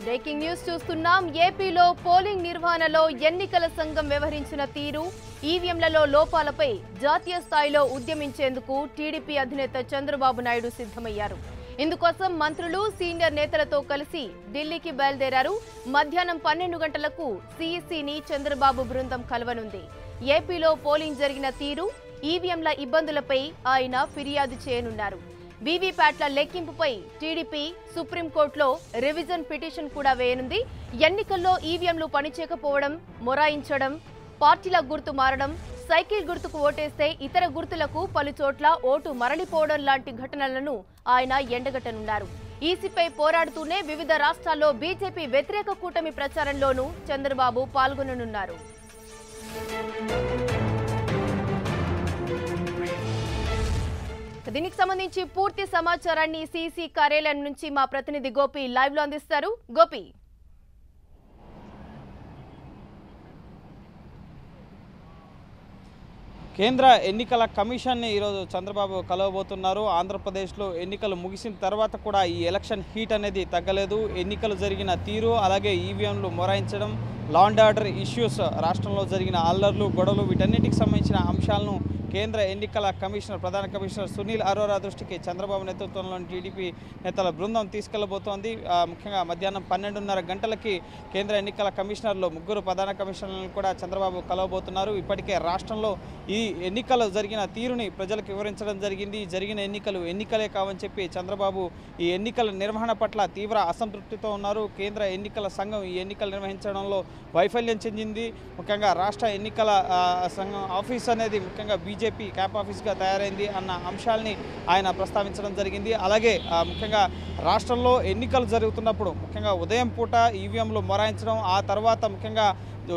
Breaking news చూస్తున్నాం. ఏపీలో polling నిర్వహణలో ఎన్నికల సంఘం వ్యవహరించిన తీరు, ఈవీఎంలలో లోపాలపై జాతీయ స్థాయిలో ఉద్యమించేందుకు టీడీపీ అధినేత చంద్రబాబు నాయుడు సిద్ధమయ్యారు. ఇందుకోసం మంత్రులు, సీనియర్ నేతలతో కలిసి ఢిల్లీకి బయలుదేరారు. మధ్యాహ్నం 12 గంటలకు సీఈసీని చంద్రబాబు బృందం కలవనుంది. ఏపీలో పోలింగ్ జరిగిన తీరు, ఈవీఎంల ఇబ్బందులపై ఆయన ఫిర్యాదు చేయనున్నారు. వీవీప్యాట్ల లెక్కింపుపై టీడీపీ సుప్రీంకోర్టులో రివిజన్ పిటిషన్ కూడా వేయనుంది. ఎన్నికల్లో ఈవీఎంలు పనిచేయకపోవడం, మొరాయించడం, పార్టీల గుర్తు మారడం, సైకిల్ గుర్తుకు ఓటేస్తే ఇతర గుర్తులకు పలుచోట్ల ఓటు మరలిపోవడం లాంటి ఘటనలను ఆయన ఎండగట్టనున్నారు. ఈసీపై పోరాడుతూనే వివిధ రాష్ట్రాల్లో బీజేపీ వ్యతిరేక కూటమి ప్రచారంలోనూ చంద్రబాబు పాల్గొననున్నారు. దీనికి సంబంధించి పూర్తి సమాచారాన్ని సీసీ కార్యాలయం నుంచి మా ప్రతినిధి గోపి లైవ్ లో అందిస్తారు. గోపి, కేంద్ర ఎన్నికల కమిషన్ని ఈరోజు చంద్రబాబు కలవబోతున్నారు. ఆంధ్రప్రదేశ్లో ఎన్నికలు ముగిసిన తర్వాత కూడా ఈ ఎలక్షన్ హీట్ అనేది తగ్గలేదు. ఎన్నికలు జరిగిన తీరు, అలాగే ఈవీఎంలు మొరాయించడం, లా అండ్ ఆర్డర్ ఇష్యూస్, రాష్ట్రంలో జరిగిన అల్లర్లు, గొడవలు, వీటన్నిటికి సంబంధించిన అంశాలను కేంద్ర ఎన్నికల కమిషనర్, ప్రధాన కమిషనర్ సునీల్ అరోరా దృష్టికి చంద్రబాబు నేతృత్వంలోని టీడీపీ నేతల బృందం తీసుకెళ్లబోతోంది. ముఖ్యంగా మధ్యాహ్నం 12:30 గంటలకి కేంద్ర ఎన్నికల కమిషనర్లు, ముగ్గురు ప్రధాన కమిషనర్లను కూడా చంద్రబాబు కలవబోతున్నారు. ఇప్పటికే రాష్ట్రంలో ఈ ఎన్నికలు జరిగిన తీరుని ప్రజలకు వివరించడం జరిగింది. జరిగిన ఎన్నికలే కావని చెప్పి చంద్రబాబు ఈ ఎన్నికల నిర్వహణ పట్ల తీవ్ర అసంతృప్తితో ఉన్నారు. కేంద్ర ఎన్నికల సంఘం ఈ ఎన్నికలు నిర్వహించడంలో వైఫల్యం చెందింది. ముఖ్యంగా రాష్ట్ర ఎన్నికల సంఘం ఆఫీస్ అనేది ముఖ్యంగా బీజేపీ క్యాంప్ ఆఫీస్గా తయారైంది అన్న అంశాలని ఆయన ప్రస్తావించడం జరిగింది. అలాగే ముఖ్యంగా రాష్ట్రంలో ఎన్నికలు జరుగుతున్నప్పుడు ముఖ్యంగా ఉదయం పూట ఈవీఎంలు మొరాయించడం, ఆ తర్వాత ముఖ్యంగా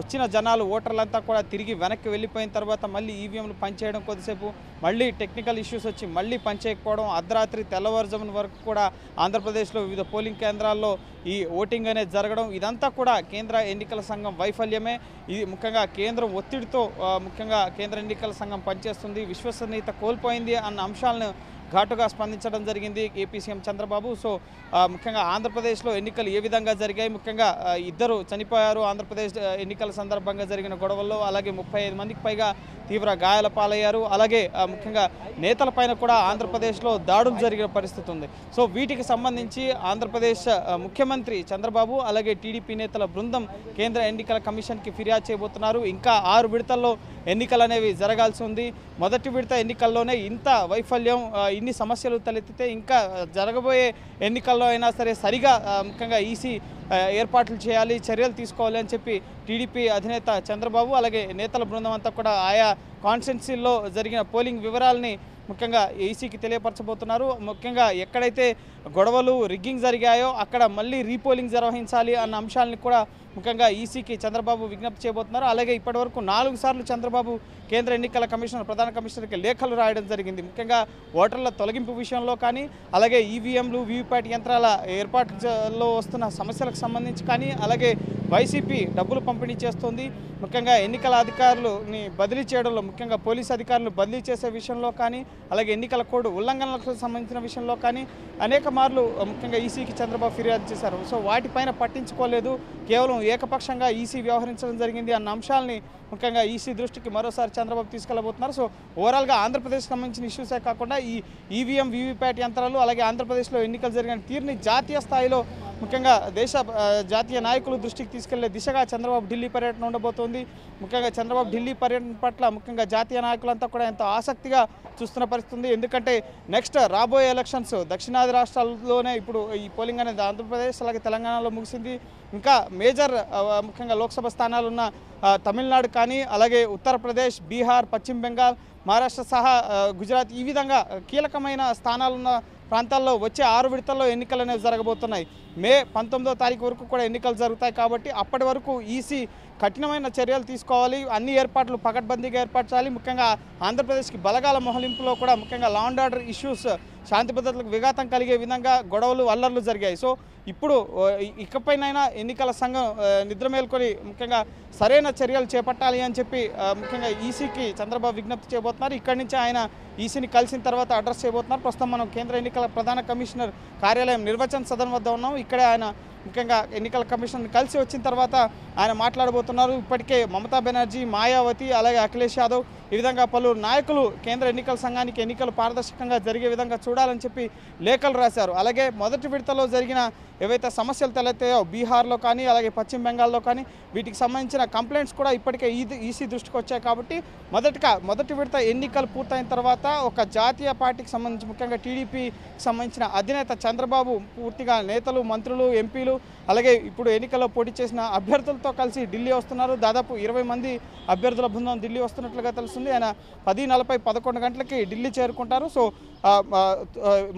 వచ్చిన జనాలు, ఓటర్లంతా కూడా తిరిగి వెనక్కి వెళ్ళిపోయిన తర్వాత మళ్ళీ ఈవీఎంలు పనిచేయడం, కొద్దిసేపు మళ్ళీ టెక్నికల్ ఇష్యూస్ వచ్చి మళ్ళీ పనిచేయకపోవడం, అర్ధరాత్రి తెల్లవారుజామున వరకు కూడా ఆంధ్రప్రదేశ్లో వివిధ పోలింగ్ కేంద్రాల్లో ఈ ఓటింగ్ అనేది జరగడం, ఇదంతా కూడా కేంద్ర ఎన్నికల సంఘం వైఫల్యమే. ఇది ముఖ్యంగా కేంద్రం ఒత్తిడితో ముఖ్యంగా కేంద్ర ఎన్నికల సంఘం పనిచేస్తుంది, విశ్వసనీయత కోల్పోయింది అన్న అంశాలను ఘాటుగా స్పందించడం జరిగింది ఏపీ సీఎం చంద్రబాబు. సో ముఖ్యంగా ఆంధ్రప్రదేశ్లో ఎన్నికలు ఏ విధంగా జరిగాయి, ముఖ్యంగా ఇద్దరు చనిపోయారు ఆంధ్రప్రదేశ్ ఎన్నికల సందర్భంగా జరిగిన గొడవల్లో, అలాగే 35 మందికి పైగా తీవ్ర గాయాల పాలయ్యారు. అలాగే ముఖ్యంగా నేతలపైన కూడా ఆంధ్రప్రదేశ్లో దాడులు జరిగిన పరిస్థితి ఉంది. సో వీటికి సంబంధించి ఆంధ్రప్రదేశ్ ముఖ్యమంత్రి చంద్రబాబు, అలాగే టీడీపీ నేతల బృందం కేంద్ర ఎన్నికల కమిషన్కి ఫిర్యాదు చేయబోతున్నారు. ఇంకా 6 విడతల్లో ఎన్నికలు అనేవి జరగాల్సి ఉంది. మొదటి విడత ఎన్నికల్లోనే ఇంత వైఫల్యం, ఇన్ని సమస్యలు తలెత్తితే ఇంకా జరగబోయే ఎన్నికల్లో అయినా సరే సరిగా ముఖ్యంగా ఈసీ ఏర్పాట్లు చేయాలి, చర్యలు తీసుకోవాలి అని చెప్పి టీడీపీ అధినేత చంద్రబాబు, అలాగే నేతల బృందం అంతా కూడా ఆయా కాన్స్టిట్యున్సీల్లో జరిగిన పోలింగ్ వివరాలని ముఖ్యంగా ఈసీకి తెలియపరచబోతున్నారు. ముఖ్యంగా ఎక్కడైతే గొడవలు, రిగ్గింగ్ జరిగాయో అక్కడ మళ్ళీ రీపోలింగ్ నిర్వహించాలి అన్న అంశాలని కూడా ముఖ్యంగా ఈసీకి చంద్రబాబు విజ్ఞప్తి చేయబోతున్నారు. అలాగే ఇప్పటివరకు 4 సార్లు చంద్రబాబు కేంద్ర ఎన్నికల కమిషనర్, ప్రధాన కమిషనర్కి లేఖలు రాయడం జరిగింది. ముఖ్యంగా ఓటర్ల తొలగింపు విషయంలో కానీ, అలాగే ఈవీఎంలు, వీవీప్యాట్ యంత్రాల ఏర్పాటులో వస్తున్న సమస్యలకు సంబంధించి కానీ, అలాగే వైసీపీ డబ్బులు పంపిణీ చేస్తుంది, ముఖ్యంగా ఎన్నికల అధికారులని బదిలీ చేయడంలో, ముఖ్యంగా పోలీసు అధికారులు బదిలీ చేసే విషయంలో కానీ, అలాగే ఎన్నికల కోడ్ ఉల్లంఘనలకు సంబంధించిన విషయంలో కానీ అనేక మార్లు ముఖ్యంగా ఈసీకి చంద్రబాబు ఫిర్యాదు చేశారు. సో వాటిపైన పట్టించుకోలేదు, కేవలం ఏకపక్షంగా ఈసీ వ్యవహరించడం జరిగింది అన్న అంశాలని ముఖ్యంగా ఈసీ దృష్టికి మరోసారి చంద్రబాబు తీసుకెళ్లబోతున్నారు. సో ఓవరాల్గా ఆంధ్రప్రదేశ్కి సంబంధించిన ఇష్యూసే కాకుండా ఈ ఈవీఎం, వీవీప్యాట్ యంత్రాలు, అలాగే ఆంధ్రప్రదేశ్లో ఎన్నికలు జరిగిన తీరుని జాతీయ స్థాయిలో ముఖ్యంగా జాతీయ నాయకుల దృష్టికి తీసుకెళ్లే దిశగా చంద్రబాబు ఢిల్లీ పర్యటన ఉండబోతోంది. ముఖ్యంగా చంద్రబాబు ఢిల్లీ పర్యటన పట్ల ముఖ్యంగా జాతీయ నాయకులంతా కూడా ఎంతో ఆసక్తిగా చూస్తున్న పరిస్థితి ఉంది. ఎందుకంటే నెక్స్ట్ రాబోయే ఎలక్షన్స్ దక్షిణాది రాష్ట్రాల్లోనే ఇప్పుడు ఈ పోలింగ్ అనేది ఆంధ్రప్రదేశ్ అలాగే తెలంగాణలో ముగిసింది. ఇంకా మేజర్ ముఖ్యంగా లోక్సభ స్థానాలున్న తమిళనాడు కానీ, అలాగే ఉత్తరప్రదేశ్, బీహార్, పశ్చిమ బెంగాల్, మహారాష్ట్ర సహా గుజరాత్, ఈ విధంగా కీలకమైన స్థానాలున్న ప్రాంతాల్లో వచ్చే 6 విడతల్లో ఎన్నికలు అనేవి జరగబోతున్నాయి. మే 19వ తారీఖు వరకు కూడా ఎన్నికలు జరుగుతాయి. కాబట్టి అప్పటి వరకు ఈసీ కఠినమైన చర్యలు తీసుకోవాలి, అన్ని ఏర్పాట్లు పకడ్బందీగా ఏర్పాటు చేయాలి. ముఖ్యంగా ఆంధ్రప్రదేశ్కి బలగాల మొహలింపులో కూడా ముఖ్యంగా లా అండ్ ఆర్డర్ ఇష్యూస్, శాంతి భద్రతలకు విఘాతం కలిగే విధంగా గొడవలు, అల్లర్లు జరిగాయి. సో ఇప్పుడు ఇకపైనైనా ఎన్నికల సంఘం నిద్ర మేల్కొని ముఖ్యంగా సరైన చర్యలు చేపట్టాలి అని చెప్పి ముఖ్యంగా ఈసీకి చంద్రబాబు విజ్ఞప్తి చేయబోతున్నారు. ఇక్కడి నుంచి ఆయన ఈసీని కలిసిన తర్వాత అడ్రస్ చేయబోతున్నారు. ప్రస్తుతం మనం కేంద్ర ఎన్నికల ప్రధాన కమిషనర్ కార్యాలయం నిర్వచన్ సదన్ వద్ద ఉన్నాం. ఇక్కడే ఆయన ముఖ్యంగా ఎన్నికల కమిషన్ కలిసి వచ్చిన తర్వాత ఆయన మాట్లాడబోతున్నారు. ఇప్పటికే మమతా బెనర్జీ, మాయావతి, అలాగే అఖిలేష్ యాదవ్ ఈ విధంగా పలువురు నాయకులు కేంద్ర ఎన్నికల సంఘానికి ఎన్నికలు పారదర్శకంగా జరిగే విధంగా చూడాలని చెప్పి లేఖలు రాశారు. అలాగే మొదటి విడతలో జరిగిన ఏవైతే సమస్యలు తలెత్తాయో బీహార్లో కానీ అలాగే పశ్చిమ బెంగాల్లో కానీ వీటికి సంబంధించిన కంప్లైంట్స్ కూడా ఇప్పటికే ఈసీ దృష్టికి వచ్చాయి. కాబట్టి మొదటి విడత ఎన్నికలు పూర్తయిన తర్వాత ఒక జాతీయ పార్టీకి సంబంధించి ముఖ్యంగా టీడీపీకి సంబంధించిన అధినేత చంద్రబాబు పూర్తిగా నేతలు, మంత్రులు, ఎంపీలు అలాగే ఇప్పుడు ఎన్నికల్లో పోటీ చేసిన అభ్యర్థులతో కలిసి ఢిల్లీ వస్తున్నారు. దాదాపు 20 మంది అభ్యర్థుల బృందం ఢిల్లీ వస్తున్నట్లుగా తెలుస్తుంది. ఆయన 10:40 11 గంటలకి ఢిల్లీ చేరుకుంటారు. సో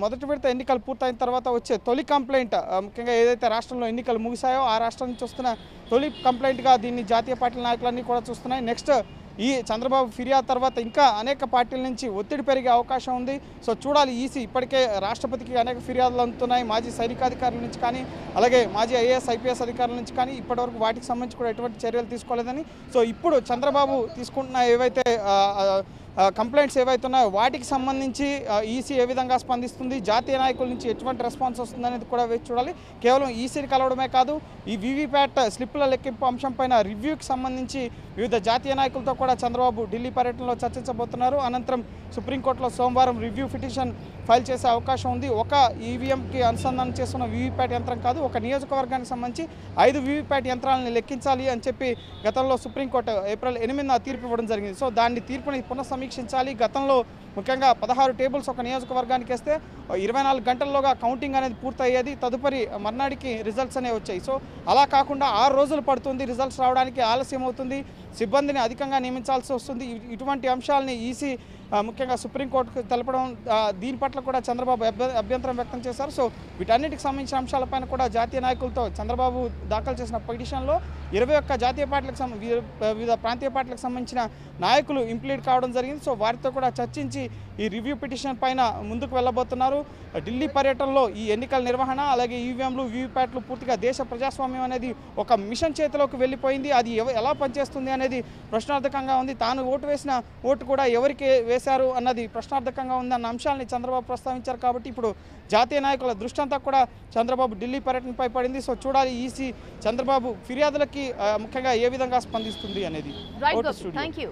మొదటి విడత ఎన్నికలు పూర్తయిన తర్వాత వచ్చే తొలి కంప్లైంట్ ముఖ్యంగా ఏదైతే రాష్ట్రంలో ఎన్నికలు ముగిశాయో ఆ రాష్ట్రం నుంచి వస్తున్న తొలి కంప్లైంట్గా దీన్ని జాతీయ పార్టీల నాయకులన్నీ కూడా చూస్తున్నాయి. నెక్స్ట్ ఈ చంద్రబాబు ఫిర్యాదు తర్వాత ఇంకా అనేక పార్టీల నుంచి ఒత్తిడి పెరిగే అవకాశం ఉంది. సో చూడాలి. ఈసీ ఇప్పటికే రాష్ట్రపతికి అనేక ఫిర్యాదులు అందుతున్నాయి. మాజీ సైనికాధికారుల నుంచి కానీ అలాగే మాజీ ఐఏఎస్, ఐపీఎస్ అధికారుల నుంచి కానీ ఇప్పటివరకు వాటికి సంబంధించి కూడా ఎటువంటి చర్యలు తీసుకోలేదని. సో ఇప్పుడు చంద్రబాబు తీసుకుంటున్న ఏవైతే కంప్లైంట్స్ ఏవైతే ఉన్నాయో వాటికి సంబంధించి ఈసీ ఏ విధంగా స్పందిస్తుంది, జాతీయ నాయకుల నుంచి ఎటువంటి రెస్పాన్స్ వస్తుంది అనేది కూడా వేచి చూడాలి. కేవలం ఈసీని కలవడమే కాదు, ఈ వీవీప్యాట్ స్లిప్ల లెక్కింపు అంశంపైన రివ్యూకి సంబంధించి వివిధ జాతీయ నాయకులతో కూడా చంద్రబాబు ఢిల్లీ పర్యటనలో చర్చించబోతున్నారు. అనంతరం సుప్రీంకోర్టులో సోమవారం రివ్యూ పిటిషన్ ఫైల్ చేసే అవకాశం ఉంది. ఒక ఈవీఎంకి అనుసంధానం చేస్తున్న వీవీప్యాట్ యంత్రం కాదు, ఒక నియోజకవర్గానికి సంబంధించి 5 వీవీప్యాట్ యంత్రాలను లెక్కించాలి అని చెప్పి గతంలో సుప్రీంకోర్టు ఏప్రిల్ 8న తీర్పు ఇవ్వడం జరిగింది. సో దాన్ని తీర్పుని పునఃసమీక్షించాలి. గతంలో ముఖ్యంగా 16 టేబుల్స్ ఒక నియోజకవర్గానికి వేస్తే 24 గంటల్లోగా కౌంటింగ్ అనేది పూర్తయ్యేది. తదుపరి మర్నాడికి రిజల్ట్స్ అనేవి వచ్చాయి. సో అలా కాకుండా 6 రోజులు పడుతుంది, రిజల్ట్స్ రావడానికి ఆలస్యం అవుతుంది, సిబ్బందిని అధికంగా నియమించాల్సి వస్తుంది. ఇటువంటి అంశాలని ఈసీ ముఖ్యంగా సుప్రీంకోర్టుకు తెలపడం, దీని పట్ల కూడా చంద్రబాబు అభ్యంతరం వ్యక్తం చేశారు. సో వీటన్నిటికి సంబంధించిన అంశాలపైన కూడా జాతీయ నాయకులతో చంద్రబాబు దాఖలు చేసిన పిటిషన్లో 21 జాతీయ పార్టీలకు వివిధ ప్రాంతీయ పార్టీలకు సంబంధించిన నాయకులు ఇంప్లీడ్ కావడం జరిగింది. సో వారితో కూడా చర్చించి ఈ రివ్యూ పిటిషన్ పైన ముందుకు వెళ్ళబోతున్నారు. ఢిల్లీ పర్యటనలో ఈ ఎన్నికల నిర్వహణ అలాగే ఈవీఎంలు, వీవీప్యాట్లు పూర్తిగా దేశ ప్రజాస్వామ్యం అనేది ఒక మిషన్ చేతిలోకి వెళ్ళిపోయింది. అది ఎలా పనిచేస్తుంది అనేది ప్రశ్నార్థకంగా ఉంది. తాను ఓటు వేసిన ఓటు కూడా ఎవరికి వేశారు అన్నది ప్రశ్నార్థకంగా ఉంది అన్న అంశాలని చంద్రబాబు ప్రస్తావించారు. కాబట్టి ఇప్పుడు జాతీయ నాయకుల దృష్టి అంతా కూడా చంద్రబాబు ఢిల్లీ పర్యటనపై పడింది. సో చూడాలి ఈసీ చంద్రబాబు ఫిర్యాదులకి ముఖ్యంగా ఏ విధంగా స్పందిస్తుంది అనేది. Thank you.